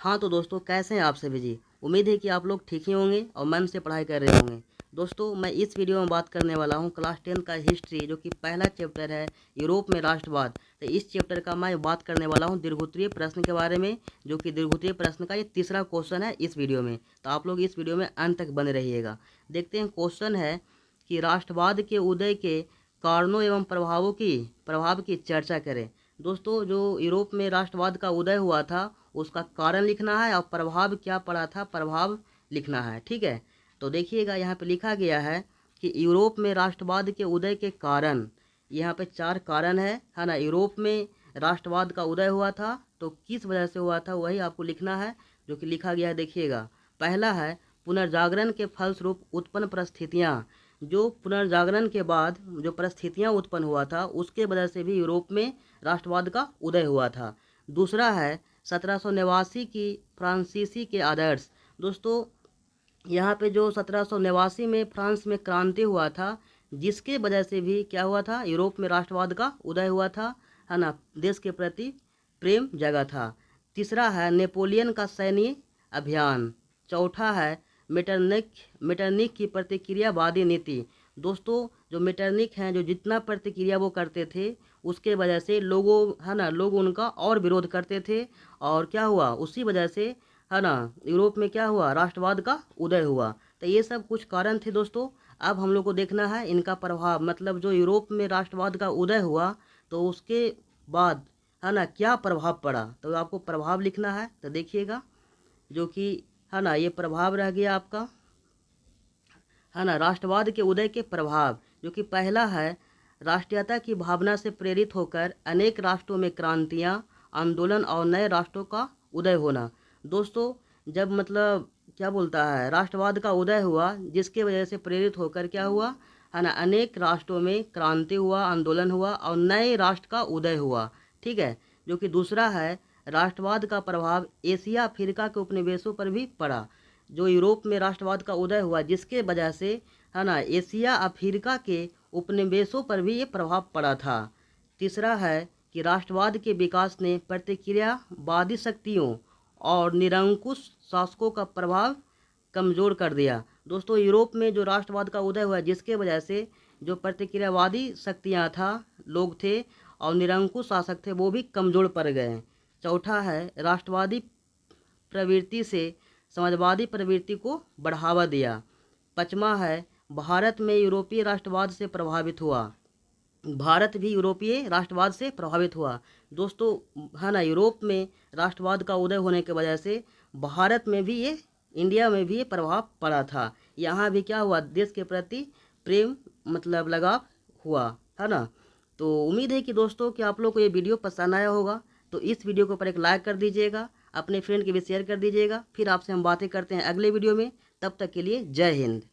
हाँ तो दोस्तों, कैसे हैं आप सभी जी। उम्मीद है कि आप लोग ठीक ही होंगे और मन से पढ़ाई कर रहे होंगे। दोस्तों, मैं इस वीडियो में बात करने वाला हूँ क्लास 10 का हिस्ट्री, जो कि पहला चैप्टर है यूरोप में राष्ट्रवाद। तो इस चैप्टर का मैं बात करने वाला हूँ दीर्घोत्तरीय प्रश्न के बारे में, जो कि दीर्घोत्तरीय प्रश्न का ये तीसरा क्वेश्चन है इस वीडियो में। तो आप लोग इस वीडियो में अंत तक बने रहिएगा। देखते हैं, क्वेश्चन है कि राष्ट्रवाद के उदय के कारणों एवं प्रभाव की चर्चा करें। दोस्तों, जो यूरोप में राष्ट्रवाद का उदय हुआ था उसका कारण लिखना है और प्रभाव क्या पड़ा था प्रभाव लिखना है। ठीक है, तो देखिएगा यहाँ पे लिखा गया है कि यूरोप में राष्ट्रवाद के उदय के कारण, यहाँ पे 4 कारण है ना। यूरोप में राष्ट्रवाद का उदय हुआ था तो किस वजह से हुआ था वही आपको लिखना है, जो कि लिखा गया है। देखिएगा, पहला है पुनर्जागरण के फलस्वरूप उत्पन्न परिस्थितियाँ। जो पुनर्जागरण के बाद जो परिस्थितियाँ उत्पन्न हुआ था उसके वजह से भी यूरोप में राष्ट्रवाद का उदय हुआ था। दूसरा है 1789 की फ्रांसीसी के आदर्श। दोस्तों, यहाँ पे जो 1789 में फ्रांस में क्रांति हुआ था, जिसके वजह से भी क्या हुआ था, यूरोप में राष्ट्रवाद का उदय हुआ था, है ना। देश के प्रति प्रेम जगा था। तीसरा है नेपोलियन का सैन्य अभियान। चौथा है मेटरनिक की प्रतिक्रियावादी नीति। दोस्तों, जो मेटरनिक हैं, जो जितना प्रतिक्रिया वो करते थे उसके वजह से लोगों, है ना, लोग उनका और विरोध करते थे। और क्या हुआ, उसी वजह से, है ना, यूरोप में क्या हुआ, राष्ट्रवाद का उदय हुआ। तो ये सब कुछ कारण थे दोस्तों। अब हम लोग को देखना है इनका प्रभाव, मतलब जो यूरोप में राष्ट्रवाद का उदय हुआ तो उसके बाद, है ना, क्या प्रभाव पड़ा। तो आपको प्रभाव लिखना है। तो देखिएगा, जो कि, है ना, ये प्रभाव रह गया आपका, है ना, राष्ट्रवाद के उदय के प्रभाव। जो कि पहला है राष्ट्रीयता की भावना से प्रेरित होकर अनेक राष्ट्रों में क्रांतियाँ, आंदोलन और नए राष्ट्रों का उदय होना। दोस्तों, जब मतलब क्या बोलता है, राष्ट्रवाद का उदय हुआ जिसके वजह से प्रेरित होकर क्या हुआ, है ना, अनेक राष्ट्रों में क्रांति हुआ, आंदोलन हुआ और नए राष्ट्र का उदय हुआ। ठीक है, जो कि दूसरा है राष्ट्रवाद का प्रभाव एशिया अफ्रीका के उपनिवेशों पर भी पड़ा। जो यूरोप में राष्ट्रवाद का उदय हुआ जिसके वजह से, है ना, एशिया अफ्रीका के उपनिवेशों पर भी ये प्रभाव पड़ा था। तीसरा है कि राष्ट्रवाद के विकास ने प्रतिक्रियावादी शक्तियों और निरंकुश शासकों का प्रभाव कमज़ोर कर दिया। दोस्तों, यूरोप में जो राष्ट्रवाद का उदय हुआ जिसके वजह से जो प्रतिक्रियावादी शक्तियाँ था, लोग थे और निरंकुश शासक थे, वो भी कमज़ोर पड़ गए। चौथा है राष्ट्रवादी प्रवृत्ति से समाजवादी प्रवृत्ति को बढ़ावा दिया। पाँचवा है भारत में यूरोपीय राष्ट्रवाद से प्रभावित हुआ। भारत भी यूरोपीय राष्ट्रवाद से प्रभावित हुआ। दोस्तों, है ना, यूरोप में राष्ट्रवाद का उदय होने की वजह से भारत में भी ये, इंडिया में भी ये प्रभाव पड़ा था। यहाँ भी क्या हुआ, देश के प्रति प्रेम, मतलब लगाव हुआ, है ना। तो उम्मीद है कि दोस्तों कि आप लोग को ये वीडियो पसंद आया होगा। तो इस वीडियो के ऊपर एक लाइक कर दीजिएगा, अपने फ्रेंड के भी शेयर कर दीजिएगा। फिर आपसे हम बातें करते हैं अगले वीडियो में। तब तक के लिए जय हिंद।